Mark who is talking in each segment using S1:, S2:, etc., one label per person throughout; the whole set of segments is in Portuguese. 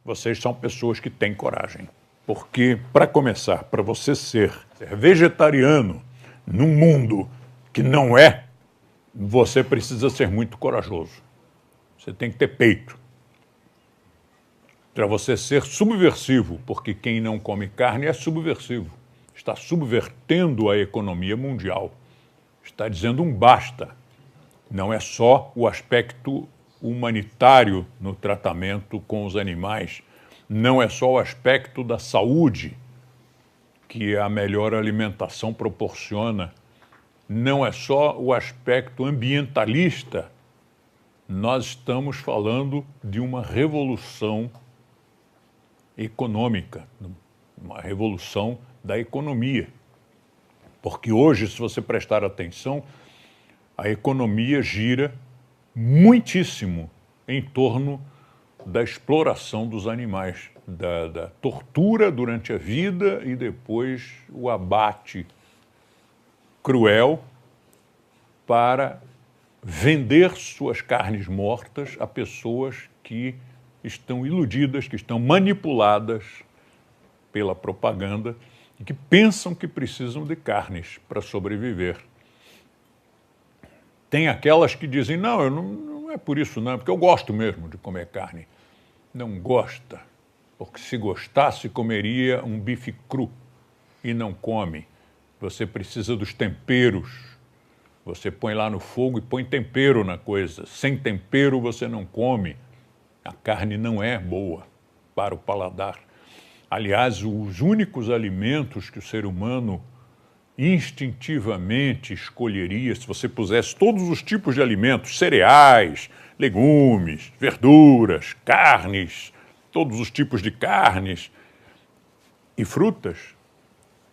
S1: vocês são pessoas que têm coragem. Porque, para começar, para você ser vegetariano num mundo que não é, você precisa ser muito corajoso. Você tem que ter peito. Para você ser subversivo, porque quem não come carne é subversivo. Está subvertendo a economia mundial. Está dizendo um basta. Não é só o aspecto humanitário no tratamento com os animais, não é só o aspecto da saúde que a melhor alimentação proporciona, não é só o aspecto ambientalista. Nós estamos falando de uma revolução econômica, uma revolução da economia. Porque hoje, se você prestar atenção, a economia gira muitíssimo em torno da exploração dos animais, da tortura durante a vida e depois o abate cruel para vender suas carnes mortas a pessoas que estão iludidas, que estão manipuladas pela propaganda e que pensam que precisam de carnes para sobreviver. Tem aquelas que dizem, não, não é por isso não, porque eu gosto mesmo de comer carne. Não gosta, porque se gostasse comeria um bife cru e não come. Você precisa dos temperos. Você põe lá no fogo e põe tempero na coisa. Sem tempero você não come. A carne não é boa para o paladar. Aliás, os únicos alimentos que o ser humano instintivamente escolheria, se você pusesse todos os tipos de alimentos, cereais, legumes, verduras, carnes, todos os tipos de carnes e frutas,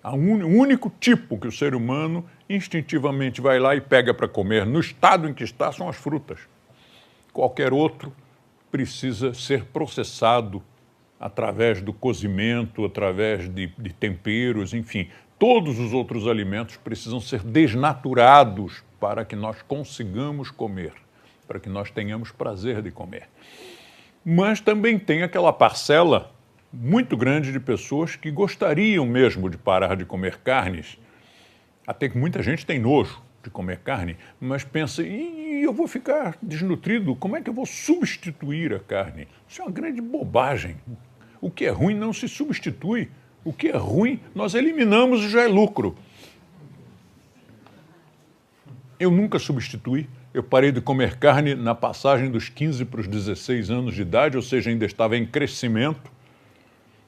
S1: o único tipo que o ser humano instintivamente vai lá e pega para comer no estado em que está são as frutas. Qualquer outro precisa ser processado através do cozimento, através de temperos, enfim. Todos os outros alimentos precisam ser desnaturados para que nós consigamos comer, para que nós tenhamos prazer de comer. Mas também tem aquela parcela muito grande de pessoas que gostariam mesmo de parar de comer carnes, até que muita gente tem nojo de comer carne, mas pensa, e eu vou ficar desnutrido, como é que eu vou substituir a carne? Isso é uma grande bobagem. O que é ruim não se substitui. O que é ruim, nós eliminamos e já é lucro. Eu nunca substituí. Eu parei de comer carne na passagem dos 15 para os 16 anos de idade, ou seja, ainda estava em crescimento,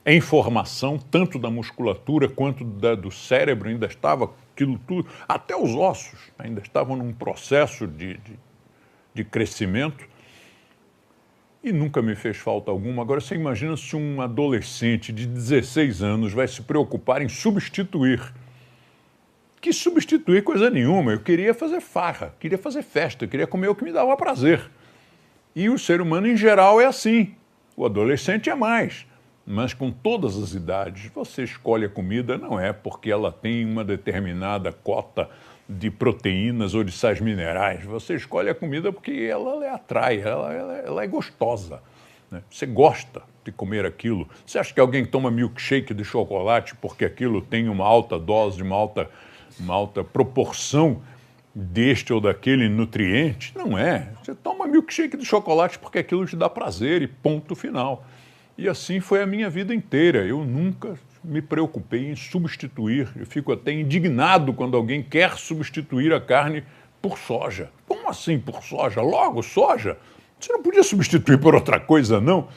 S1: em formação, tanto da musculatura quanto do cérebro, ainda estava aquilo tudo, até os ossos ainda estavam num processo de crescimento. E nunca me fez falta alguma. Agora, você imagina se um adolescente de 16 anos vai se preocupar em substituir. Que substituir coisa nenhuma. Eu queria fazer farra, queria fazer festa, queria comer o que me dava prazer. E o ser humano, em geral, é assim. O adolescente é mais. Mas com todas as idades, você escolhe a comida, não é porque ela tem uma determinada cota de proteínas ou de sais minerais. Você escolhe a comida porque ela lhe atrai, ela é gostosa, né? Você gosta de comer aquilo. Você acha que alguém toma milkshake de chocolate porque aquilo tem uma alta dose, uma alta proporção deste ou daquele nutriente? Não é. Você toma milkshake de chocolate porque aquilo te dá prazer e ponto final. E assim foi a minha vida inteira. Eu nunca me preocupei em substituir. Eu fico até indignado quando alguém quer substituir a carne por soja. Como assim por soja? Logo, soja? Você não podia substituir por outra coisa, não?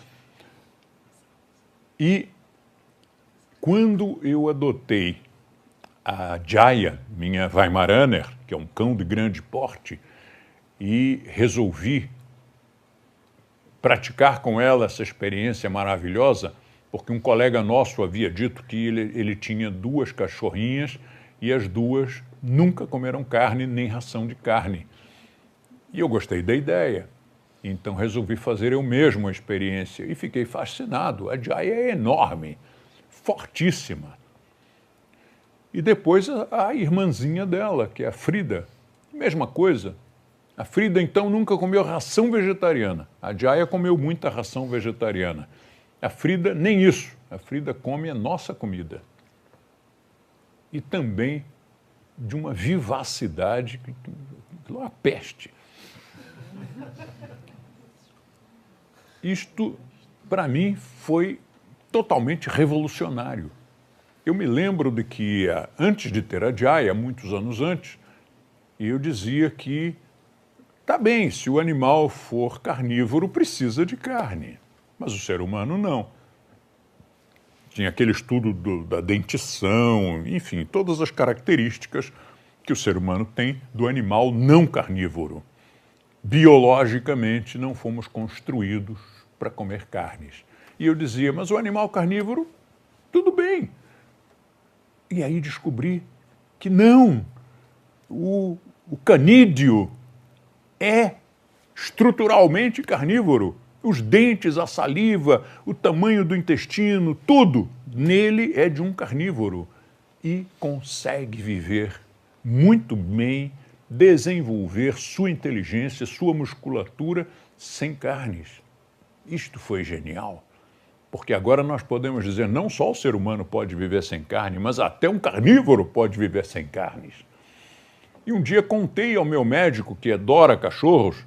S1: E quando eu adotei a Jaya, minha Weimaraner, que é um cão de grande porte, e resolvi praticar com ela essa experiência maravilhosa, porque um colega nosso havia dito que ele tinha 2 cachorrinhas e as 2 nunca comeram carne nem ração de carne. E eu gostei da ideia. Então resolvi fazer eu mesmo a experiência e fiquei fascinado. A Jaya é enorme, fortíssima. E depois a irmãzinha dela, que é a Frida, mesma coisa. A Frida, então, nunca comeu ração vegetariana. A Jaya comeu muita ração vegetariana. A Frida, nem isso. A Frida come a nossa comida. E também de uma vivacidade, que é uma peste. Isto, para mim, foi totalmente revolucionário. Eu me lembro de que, antes de ter a Jaya, muitos anos antes, eu dizia que, tá bem, se o animal for carnívoro, precisa de carne, mas o ser humano não. Tinha aquele estudo da dentição, enfim, todas as características que o ser humano tem do animal não carnívoro. Biologicamente, não fomos construídos para comer carnes. E eu dizia, mas o animal carnívoro, tudo bem. E aí descobri que não. O canídeo é estruturalmente carnívoro. Os dentes, a saliva, o tamanho do intestino, tudo nele é de um carnívoro. E consegue viver muito bem, desenvolver sua inteligência, sua musculatura sem carnes. Isto foi genial. Porque agora nós podemos dizer, não só o ser humano pode viver sem carne, mas até um carnívoro pode viver sem carnes. E um dia contei ao meu médico, que adora cachorros,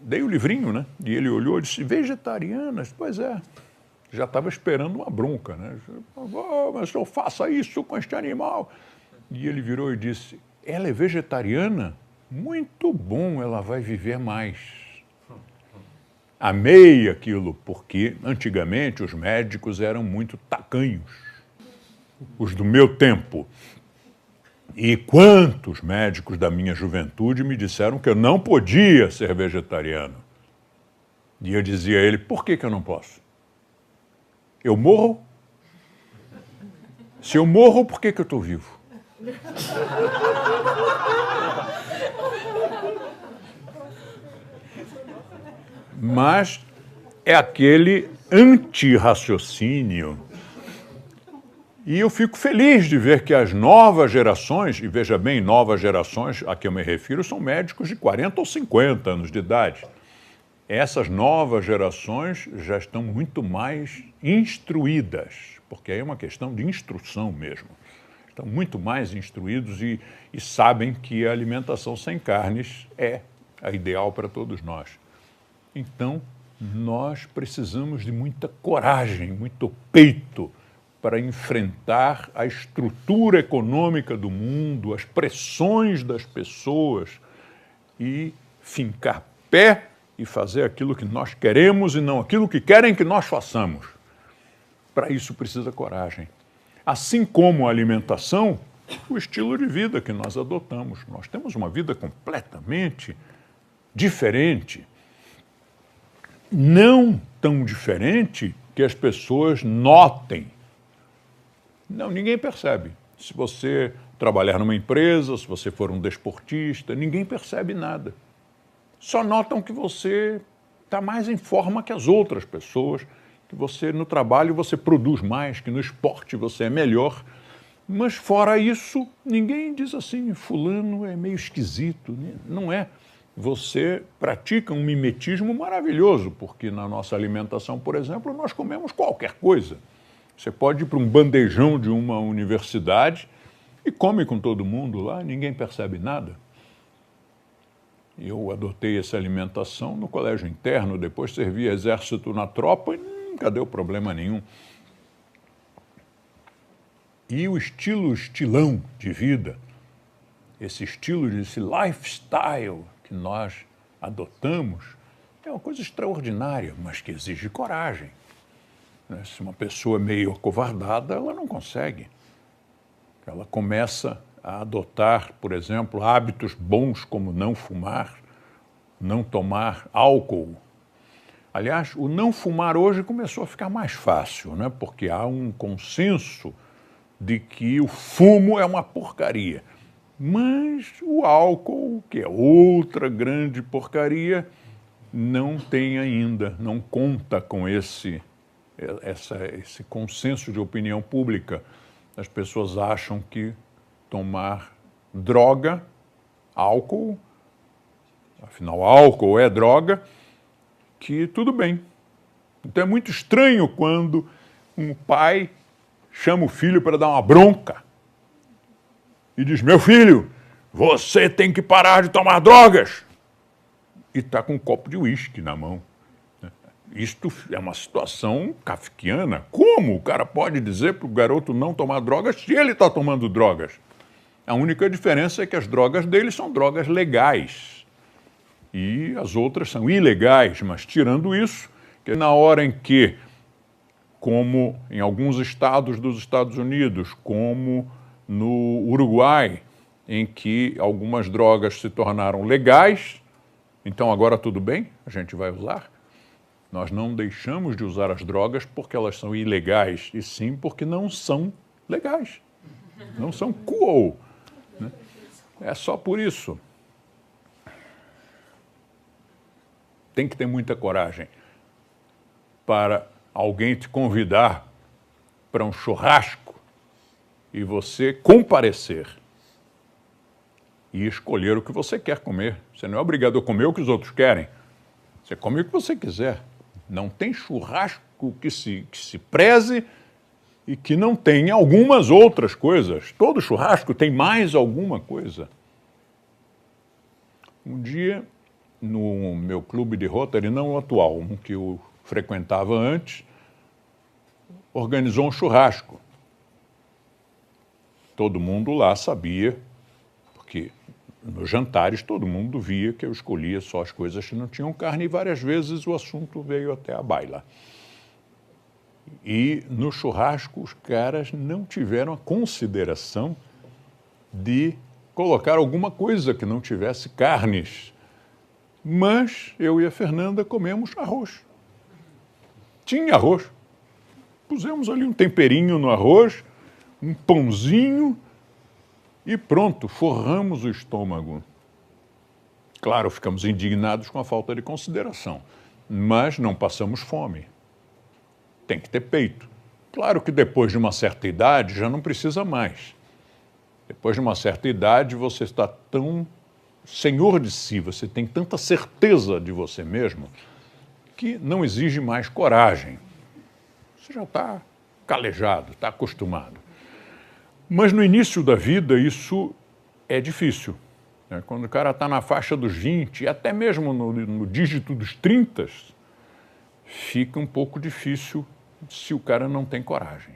S1: dei o livrinho, né? E ele olhou e disse, vegetarianas? Pois é. Já estava esperando uma bronca, né? Oh, mas eu faça isso com este animal. E ele virou e disse, ela é vegetariana? Muito bom, ela vai viver mais. Amei aquilo, porque antigamente os médicos eram muito tacanhos, os do meu tempo. E quantos médicos da minha juventude me disseram que eu não podia ser vegetariano. E eu dizia a ele, por que eu não posso? Eu morro? Se eu morro, por que eu estou vivo? Mas é aquele anti-raciocínio. E eu fico feliz de ver que as novas gerações, e veja bem, novas gerações a que eu me refiro, são médicos de 40 ou 50 anos de idade. Essas novas gerações já estão muito mais instruídas, porque aí é uma questão de instrução mesmo. Estão muito mais instruídos e sabem que a alimentação sem carnes é a ideal para todos nós. Então, nós precisamos de muita coragem, muito peito para enfrentar a estrutura econômica do mundo, as pressões das pessoas e fincar pé e fazer aquilo que nós queremos e não aquilo que querem que nós façamos. Para isso precisa coragem. Assim como a alimentação, o estilo de vida que nós adotamos. Nós temos uma vida completamente diferente. Não tão diferente que as pessoas notem. Não, ninguém percebe. Se você trabalhar numa empresa, se você for um desportista, ninguém percebe nada. Só notam que você está mais em forma que as outras pessoas, que você no trabalho você produz mais, que no esporte você é melhor. Mas fora isso, ninguém diz assim, fulano é meio esquisito. Não é. Você pratica um mimetismo maravilhoso, porque na nossa alimentação, por exemplo, nós comemos qualquer coisa. Você pode ir para um bandejão de uma universidade e come com todo mundo lá, ninguém percebe nada. Eu adotei essa alimentação no colégio interno, depois servi exército na tropa e nunca deu problema nenhum. E o estilão de vida, esse lifestyle que nós adotamos, é uma coisa extraordinária, mas que exige coragem. Se uma pessoa é meio acovardada, ela não consegue. Ela começa a adotar, por exemplo, hábitos bons como não fumar, não tomar álcool. Aliás, o não fumar hoje começou a ficar mais fácil, né? Porque há um consenso de que o fumo é uma porcaria. Mas o álcool, que é outra grande porcaria, não tem ainda, não conta com esse consenso de opinião pública. As pessoas acham que tomar droga, álcool, afinal álcool é droga, que tudo bem. Então é muito estranho quando um pai chama o filho para dar uma bronca e diz: meu filho, você tem que parar de tomar drogas. E está com um copo de uísque na mão. Isto é uma situação kafkiana. Como o cara pode dizer para o garoto não tomar drogas se ele está tomando drogas? A única diferença é que as drogas dele são drogas legais e as outras são ilegais. Mas tirando isso, que na hora em que, como em alguns estados dos Estados Unidos, como no Uruguai, em que algumas drogas se tornaram legais, então agora tudo bem, a gente vai usar. Nós não deixamos de usar as drogas porque elas são ilegais, e sim porque não são legais. Não são cool. Né? É só por isso. Tem que ter muita coragem para alguém te convidar para um churrasco e você comparecer e escolher o que você quer comer. Você não é obrigado a comer o que os outros querem. Você come o que você quiser. Não tem churrasco que se preze e que não tenha algumas outras coisas. Todo churrasco tem mais alguma coisa. Um dia, no meu clube de Rotary, não o atual, um que eu frequentava antes, organizou um churrasco. Todo mundo lá sabia, porque nos jantares todo mundo via que eu escolhia só as coisas que não tinham carne, e várias vezes o assunto veio até a baila. E no churrasco os caras não tiveram a consideração de colocar alguma coisa que não tivesse carnes. Mas eu e a Fernanda comemos arroz. Tinha arroz. Pusemos ali um temperinho no arroz, um pãozinho e pronto, forramos o estômago. Claro, ficamos indignados com a falta de consideração, mas não passamos fome. Tem que ter peito. Claro que depois de uma certa idade já não precisa mais. Depois de uma certa idade você está tão senhor de si, você tem tanta certeza de você mesmo que não exige mais coragem. Você já está calejado, está acostumado. Mas no início da vida isso é difícil. Né? Quando o cara está na faixa dos 20, até mesmo no dígito dos 30, fica um pouco difícil se o cara não tem coragem.